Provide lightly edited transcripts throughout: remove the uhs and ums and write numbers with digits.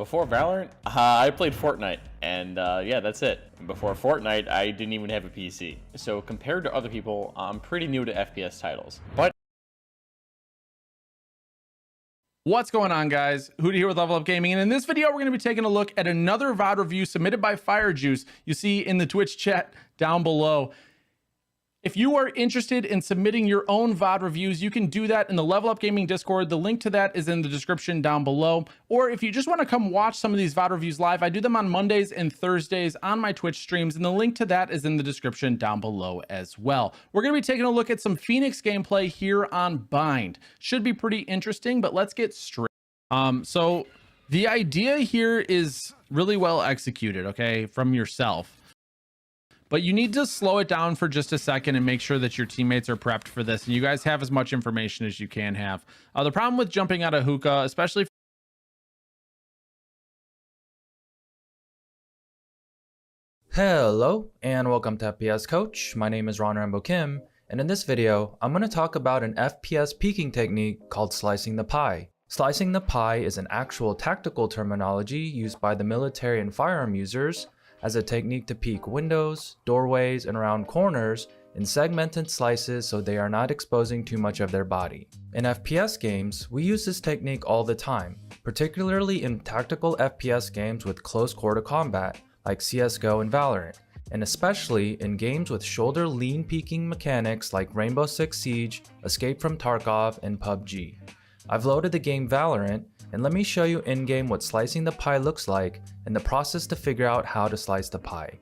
Before Valorant, I played Fortnite, and yeah, that's it. Before Fortnite, I didn't even have a PC. So compared to other people, I'm pretty new to FPS titles. But what's going on, guys? Hootie here with Level Up Gaming, and in this video we're going to be taking a look at another VOD review submitted by Firejuice. You see in the Twitch chat down below. If you are interested in submitting your own VOD reviews, you can do that in the Level Up Gaming Discord. The link to that is in the description down below. Or if you just want to come watch some of these VOD reviews live, I do them on Mondays and Thursdays on my Twitch streams, and the link to that is in the description down below as well. We're going to be taking a look at some Phoenix gameplay here on Bind. Should be pretty interesting, but let's get straight. So the idea here is really well executed, okay, from yourself. But you need to slow it down for just a second and make sure that your teammates are prepped for this and you guys have as much information as you can have. The problem with jumping out of hookah, especially Hello and welcome to FPS Coach. My name is Ron Rambo Kim, and in this video I'm going to talk about an FPS peeking technique called slicing the pie. Slicing the pie is an actual tactical terminology used by the military and firearm users as a technique to peek windows, doorways, and around corners in segmented slices so they are not exposing too much of their body. In FPS games, we use this technique all the time, particularly in tactical FPS games with close quarter combat like CSGO and Valorant, and especially in games with shoulder lean peeking mechanics like Rainbow Six Siege, Escape from Tarkov, and PUBG. I've loaded the game Valorant, and let me show you in-game what slicing the pie looks like and the process to figure out how to slice the pie.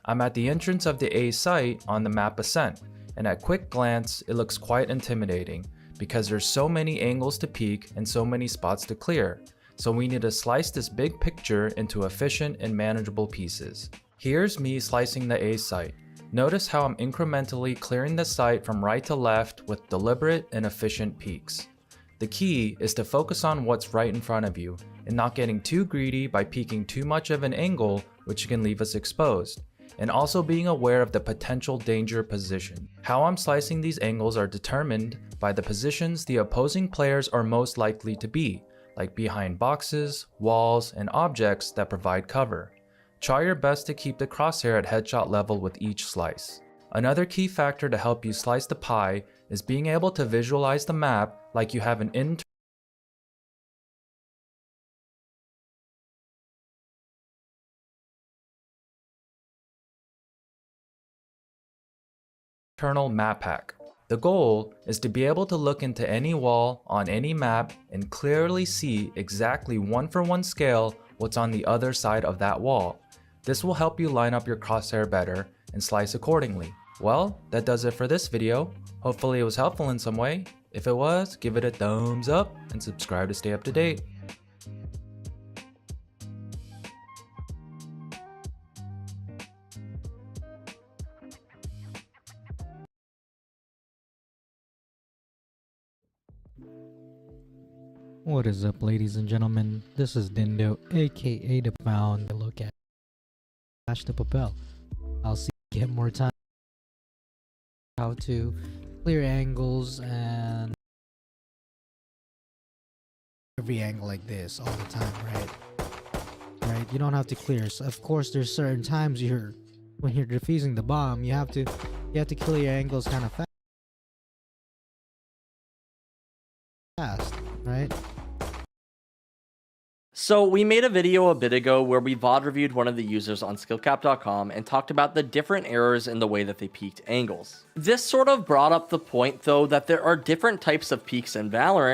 I'm at the entrance of the A site on the map Ascent, and at quick glance it looks quite intimidating because there's so many angles to peek and so many spots to clear, so we need to slice this big picture into efficient and manageable pieces. Here's me slicing the A site. Notice how I'm incrementally clearing the site from right to left with deliberate and efficient peeks. The key is to focus on what's right in front of you and not getting too greedy by peeking too much of an angle, which can leave us exposed, and also being aware of the potential danger position. How I'm slicing these angles are determined by the positions the opposing players are most likely to be, like behind boxes, walls, and objects that provide cover. Try your best to keep the crosshair at headshot level with each slice. Another key factor to help you slice the pie is being able to visualize the map like you have an internal map hack. The goal is to be able to look into any wall on any map and clearly see exactly one-for-one scale what's on the other side of that wall. This will help you line up your crosshair better and slice accordingly. Well, that does it for this video. Hopefully it was helpful in some way. If it was, give it a thumbs up and subscribe to stay up to date. What is up, ladies and gentlemen? This is Dindo, aka The Pound. Look at Flash the Papel. I'll see you get more time how to clear angles and every angle like this all the time, right? You don't have to clear. So of course there's certain times when you're defusing the bomb, you have to clear your angles kind of fast, right? So we made a video a bit ago where we VOD reviewed one of the users on skillcap.com and talked about the different errors in the way that they peeked angles. This sort of brought up the point though that there are different types of peeks in Valorant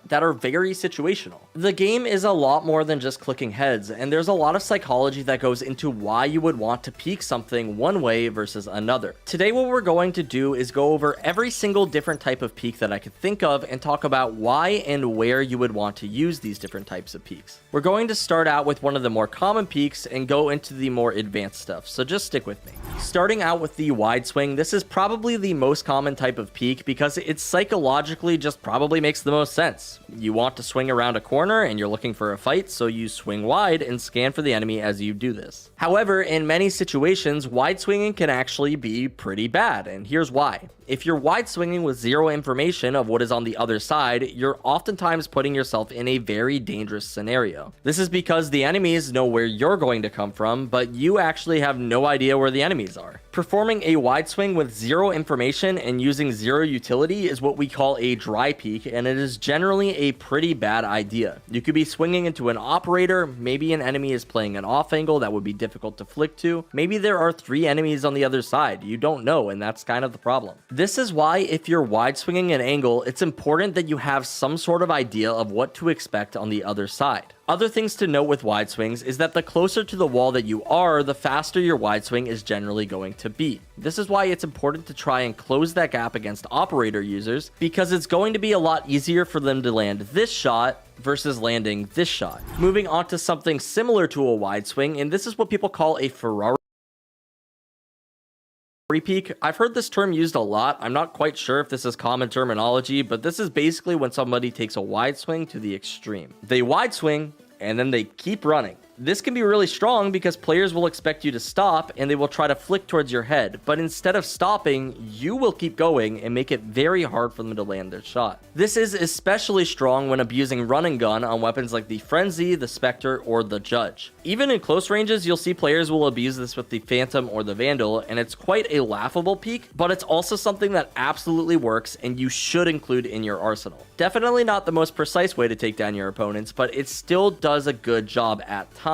that are very situational. The game is a lot more than just clicking heads, and there's a lot of psychology that goes into why you would want to peek something one way versus another. Today what we're going to do is go over every single different type of peek that I could think of and talk about why and where you would want to use these different types of peeks. We're going to start out with one of the more common peeks and go into the more advanced stuff, so just stick with me. Starting out with the wide swing, this is probably the most common type of peek because it psychologically just probably makes the most sense. sense. You want to swing around a corner and you're looking for a fight, so you swing wide and scan for the enemy as you do this. However, in many situations, wide swinging can actually be pretty bad, and here's why. If you're wide swinging with zero information of what is on the other side, you're oftentimes putting yourself in a very dangerous scenario. This is because the enemies know where you're going to come from, but you actually have no idea where the enemies are. Performing a wide swing with zero information and using zero utility is what we call a dry peek, and it is generally a pretty bad idea. You could be swinging into an operator, maybe an enemy is playing an off angle that would be difficult to flick to, maybe there are 3 enemies on the other side, you don't know, and that's kind of the problem. This is why if you're wide swinging an angle, it's important that you have some sort of idea of what to expect on the other side. Other things to note with wide swings is that the closer to the wall that you are, the faster your wide swing is generally going to be. This is why it's important to try and close that gap against operator users, because it's going to be a lot easier for them to land this shot versus landing this shot. Moving on to something similar to a wide swing, and this is what people call a Ferrari peek. I've heard this term used a lot. I'm not quite sure if this is common terminology, but this is basically when somebody takes a wide swing to the extreme. They wide swing and then they keep running. This can be really strong because players will expect you to stop and they will try to flick towards your head, but instead of stopping, you will keep going and make it very hard for them to land their shot. This is especially strong when abusing run and gun on weapons like the Frenzy, the Spectre, or the Judge. Even in close ranges, you'll see players will abuse this with the Phantom or the Vandal, and it's quite a laughable peek, but it's also something that absolutely works and you should include in your arsenal. Definitely not the most precise way to take down your opponents, but it still does a good job at times.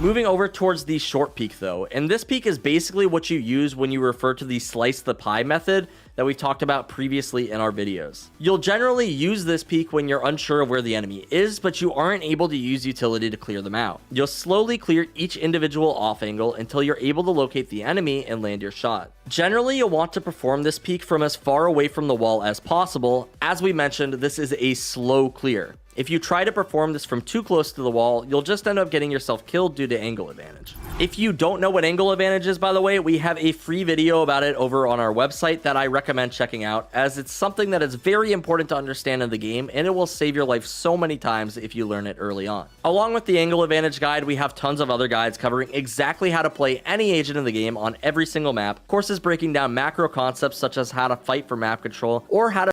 Moving over towards the short peek though, and this peek is basically what you use when you refer to the slice the pie method that we talked about previously in our videos. You'll generally use this peek when you're unsure of where the enemy is, but you aren't able to use utility to clear them out. You'll slowly clear each individual off angle until you're able to locate the enemy and land your shot. Generally, you'll want to perform this peek from as far away from the wall as possible. As we mentioned, this is a slow clear. If you try to perform this from too close to the wall, you'll just end up getting yourself killed due to angle advantage. If you don't know what angle advantage is, by the way, we have a free video about it over on our website that I recommend checking out, as it's something that is very important to understand in the game, and it will save your life so many times if you learn it early on. Along with the angle advantage guide, we have tons of other guides covering exactly how to play any agent in the game on every single map, courses breaking down macro concepts such as how to fight for map control, or how to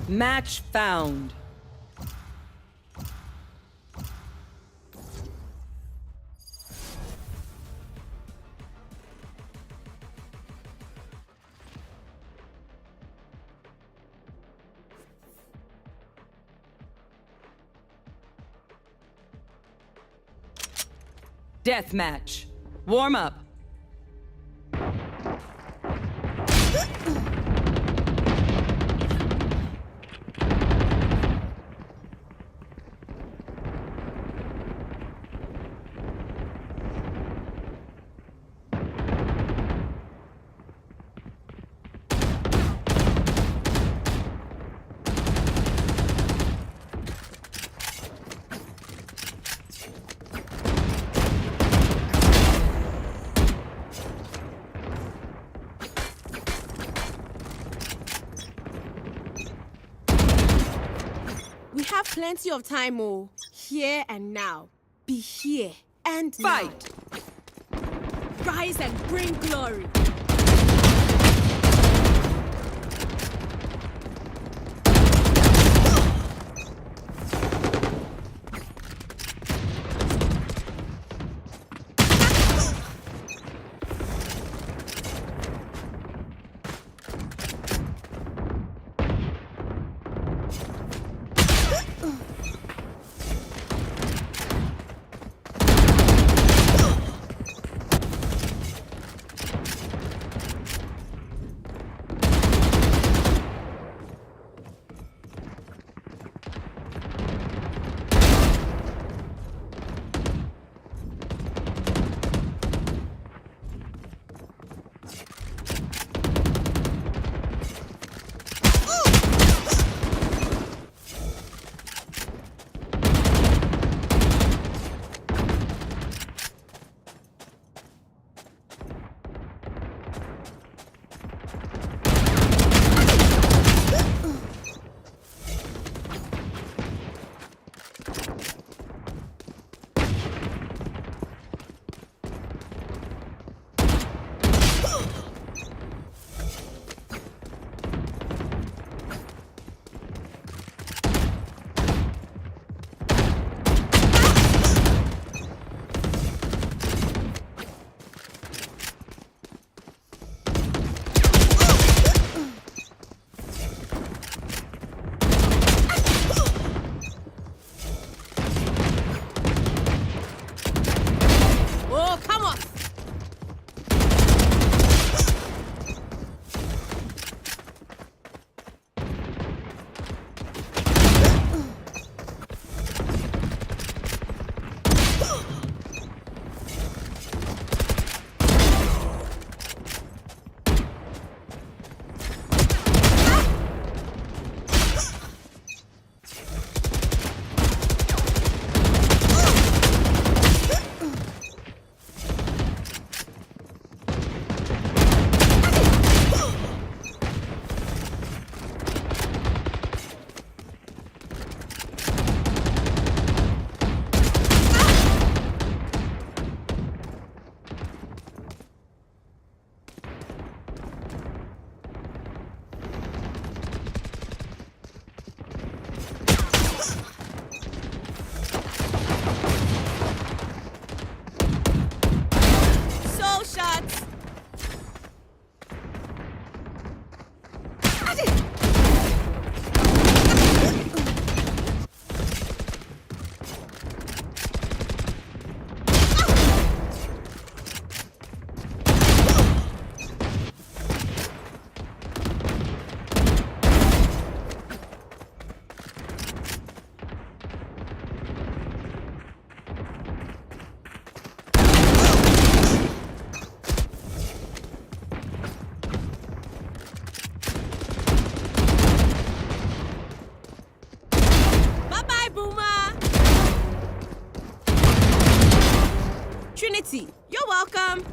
Match found. Deathmatch. Warm up. We have plenty of time, oh. Here and now. Be here and Fight! now. Rise and bring glory. Trinity, you're welcome.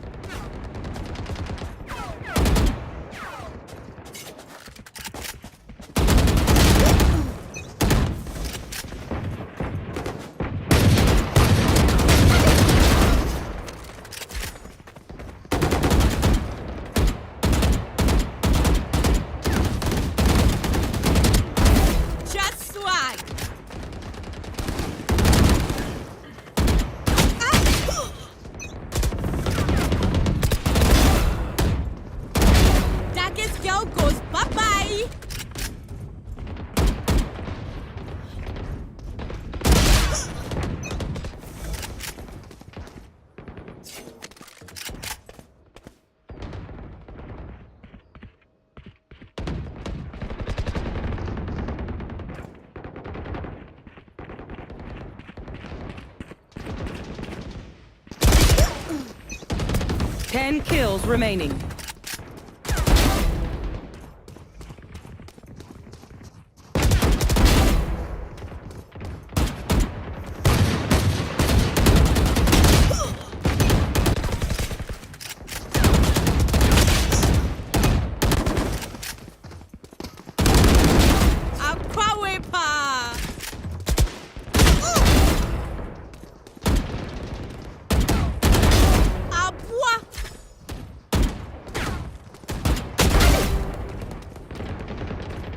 Just swag. Darkest girl goes bye-bye. Ten kills remaining. Aquawepa. Abua.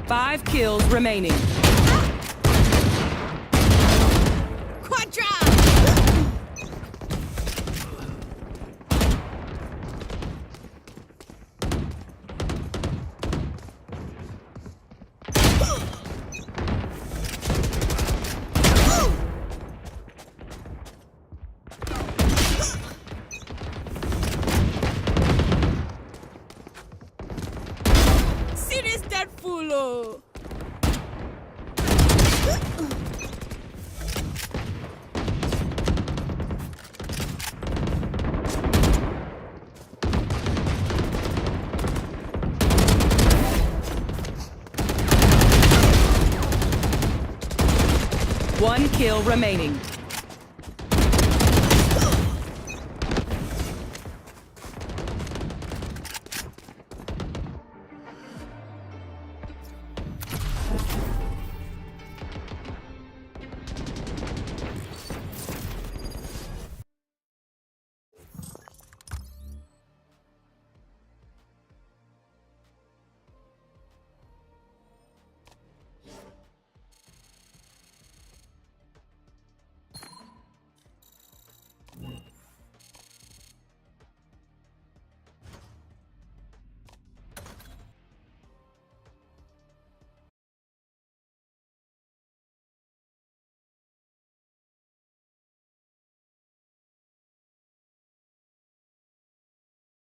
5 kills remaining. Quadra. Serious dead fool. One kill remaining.